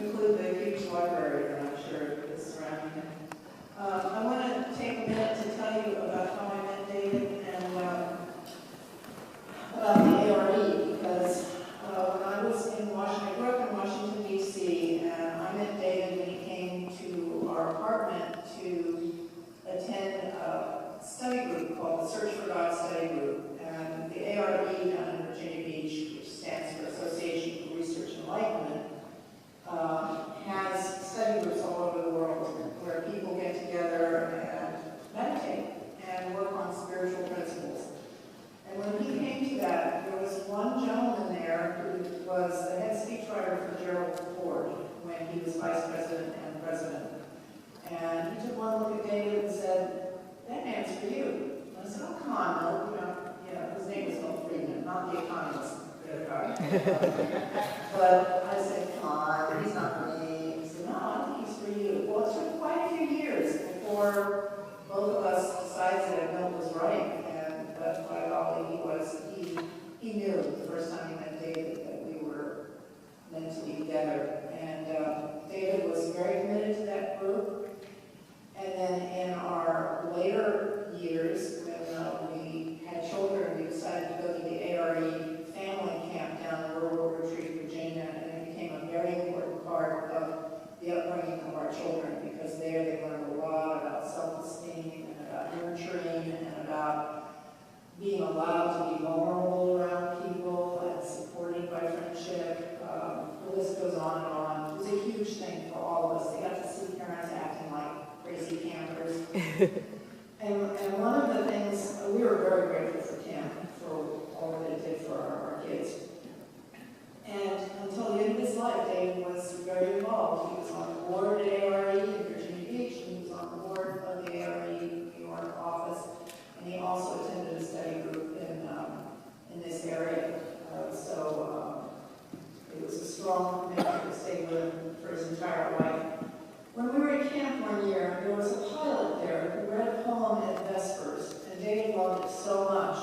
include the huge library that I'm sure is surrounding him. I want to take a minute to tell you about how I met David and about the ARE, because when I was in Washington, I grew up in Washington, D.C., and I met David when he came to our apartment to attend a study group called the Search for God Study Group. And the ARE down in Virginia Beach, which stands for Association for Research and Enlightenment, has study groups all over the world where people get together and meditate and work on spiritual principles. And when he came to that, there was one gentleman there who was the head speechwriter for Gerald Ford when he was vice president and president. And he took one look at David and said, "That man's for you." And I said, "Oh, come on, Mill. His name was Mill Friedman, not the economist. But I said, "Come on, he's not for me." He said, "No, I think he's for you." Well, it took quite a few years before both of us decided that Mill was right. But by golly, he knew the first time he met David that we were meant to be together. And David was very committed to that group. And then in our later years, when we had children, we decided to go to the ARE family camp down in Rural Retreat, Virginia, and it became a very important part of the upbringing of our children, because there they learned a lot about self-esteem and about nurturing and about being allowed to be vulnerable around people and supported by friendship. The list goes on and on. It was a huge thing for all of us. They got to see parents acting like crazy campers. and one of the things, we were very grateful for camp for all that it did for our kids. And until the end of his life, David was very involved. He was on the board at ARE in Virginia Beach, and he was on the board of the ARE New York office. And he also attended a study group in this area. So it was a strong commitment to stay with him for his entire life. When we were at camp one year, there was a pilot there who read a poem at Vespers, and David loved it so much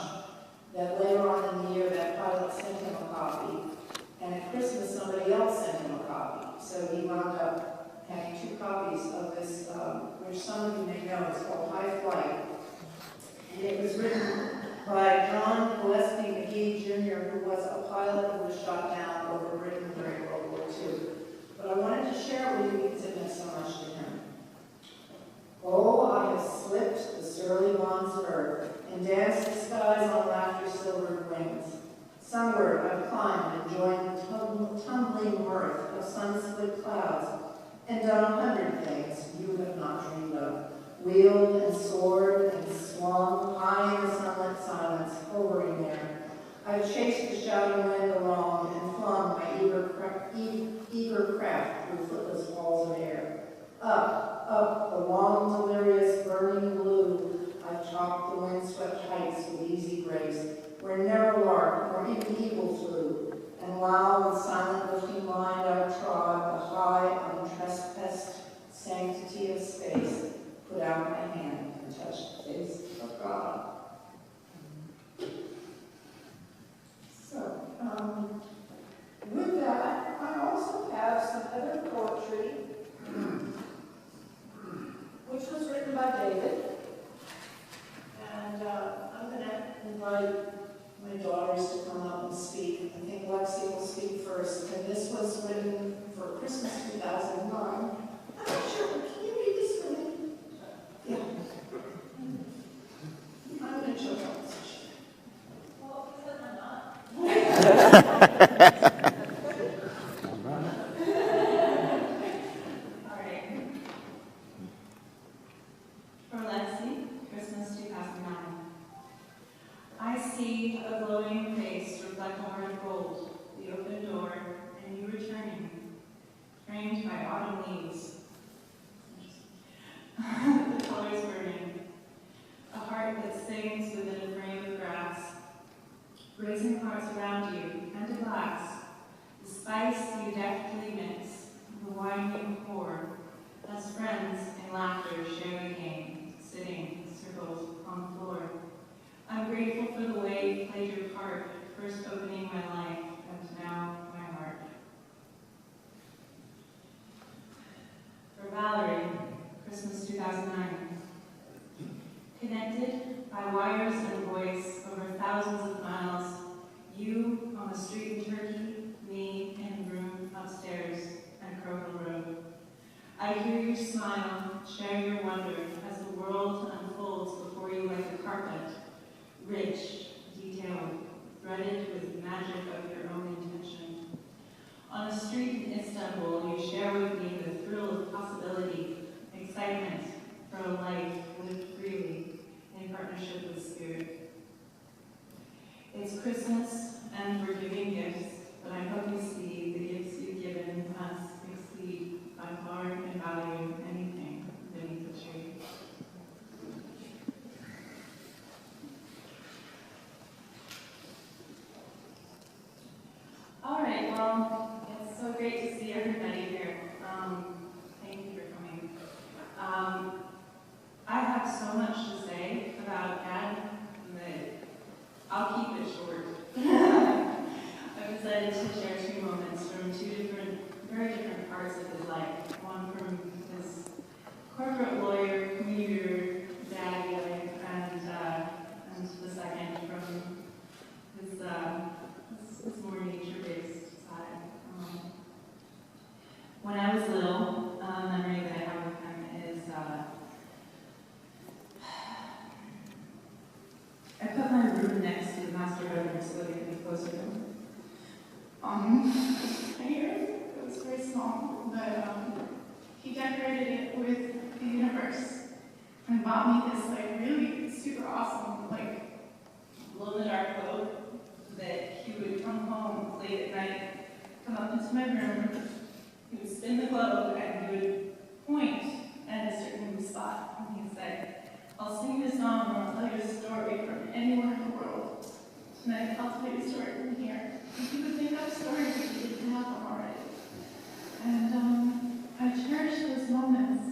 that later on in the year that pilot sent him a copy. And at Christmas, somebody else sent him a copy. So he wound up having 2 copies of this, which some of you may know is called High Flight. And it was written by John Gillespie McGee, Jr., who was a pilot who was shot down over Britain during World War II. But I wanted to share it with you because it meant so much to him. "Oh, I have slipped the surly bonds of earth and danced the skies on laughter-silvered wings. Sunward I've climbed and joined the tumbling mirth of sun-split clouds and done 100 things you have not dreamed of. Wheeled and soared and swung high in the sunlit silence, hovering there. I've chased the shouting wind along and flung my eager craft through footless walls of air. Up, the long, delirious, burning blue, I've chopped the wind-swept heights with easy grace, where never lark nor even eagle flew. And while with silent lifting mind I've trod the high, untrespassed sanctity of space, put out my hand and touched the face of God." So, with that, I also have some other poetry, which was written by David. And I'm going to invite my daughters to come up and speak. I think Lexi will speak first. And this was written for Christmas 2009. I'm not sure, can you read this for me? Yeah. I'm going to choke on this. Well, because I'm not. All right. For Lexi, Christmas 2009. I see a glowing face reflect a heart of gold, the open door, and you returning, framed by autumn leaves. The colors burning. A heart that sings within a frame of grass. Brazen hearts around you, and a glass. The spice you deftly mix, the wine you pour. As friends in laughter share the game, sitting in circles on the floor. I'm grateful for the way you played your part, first opening my life, and now my heart. I hear your smile, share your wonder as the world unfolds before you like a carpet, rich, detailed, threaded with magic of your own intention. On a street in Istanbul, you share with me the thrill of possibility, excitement for a life lived freely in partnership with spirit. It's Christmas and we're giving gifts, but I hope you see the gifts you've given us exceed by far in value anything beneath the tree. All right, well, it's so great to see everybody here. Thank you for coming. I have so much to say about Dad that I'll keep it short. I'm excited to share 2 moments from 2 very different parts of his life. One from his corporate lawyer, commuter, daddy life, and the second from his more nature-based side. When I was little, a memory that I have of him is I put my room next to the master bedroom so that I could be closer to him. Here, it was very small, but he decorated it with the universe and bought me this really super awesome glow-in-the-dark globe that he would come home late at night, come up into my room, he would spin the globe and he would point at a certain spot and he'd say, "I'll sing you a song or I'll tell you a story from anywhere in the world. Tonight I'll tell you a story from here." And he would make up stories if he didn't have them already. And I cherish those moments.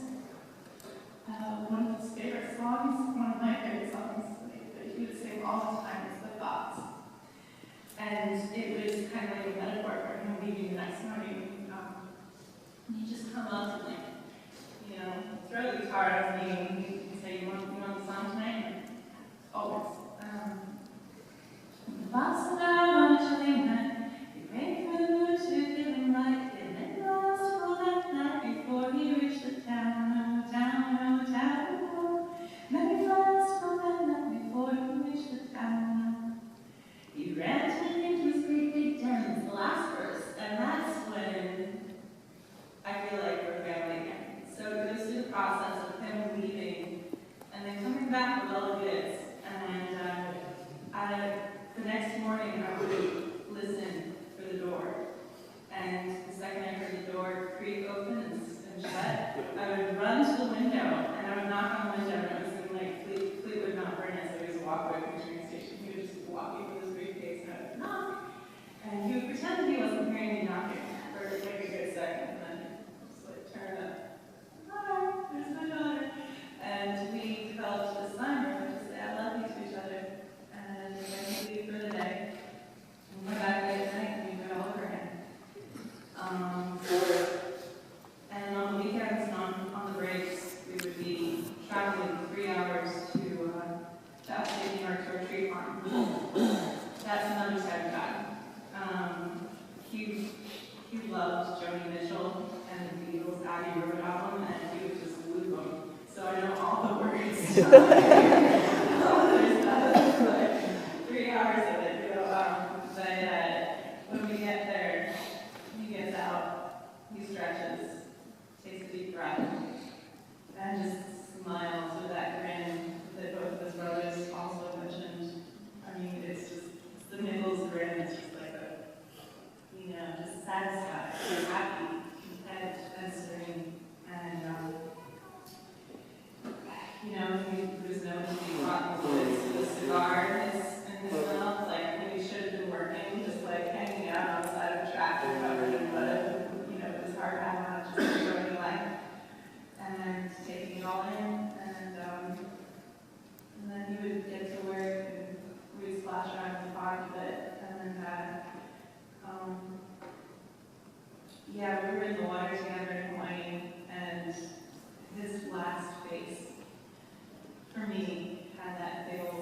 One of his favorite songs, one of my favorite songs that he would sing all the time is "The Thoughts." And it was kind of like a metaphor for him leaving the next morning. You just come up and throw the guitar at me and you say, you want the song tonight? Always. Thoughts about on a chilly night, you wait for the mood to get him right, and then lost for that night before he reached the town, oh town, oh town, oh. Maybe lost for that night before he reached the town. He ran into his great big den, the last verse, and that's when I feel like we're family again. So it goes through the process of him leaving and then coming back with all the goods. And the next morning I would listen for the door. And the second I heard the door creak open and shut, I would run to the window and I would knock on the window, and it was in Fleetwood Mount Vernon, so he was a walkway from the train station. He would just be walking with his briefcase and I would knock. And he would pretend he wasn't hearing me knocking for a good second, and then just turn up. "Hi, there's my daughter." And we developed this sign where we just say, "I love you" to each other. And then we leave for the day. And we're back late at night and we do it all over again. And on the weekends and on the breaks, we would be traveling 3 hours to upstate New York to our tree farm. That's another side of God. He loved Joni Mitchell and the Beatles' Abbey Road album, and he would just loop them. So I know all the words. There's 3 hours of it, but when we get there, he gets out, he stretches, takes a deep breath, and just smiles with that grin that both of his brothers also mentioned. I mean, it's the Nichols grin. It's just like just satisfied, happy, content, and serene. And he was known to be rotten with a cigar in his mouth, when he should have been working, just hanging out on the side of a tractor covered in mud, with his hard hat on, just enjoying life and taking it all in. And then he would get to work and we would splash around in the park a bit, and then we were in the water together in Hawaii, and his last face, for me, had that big old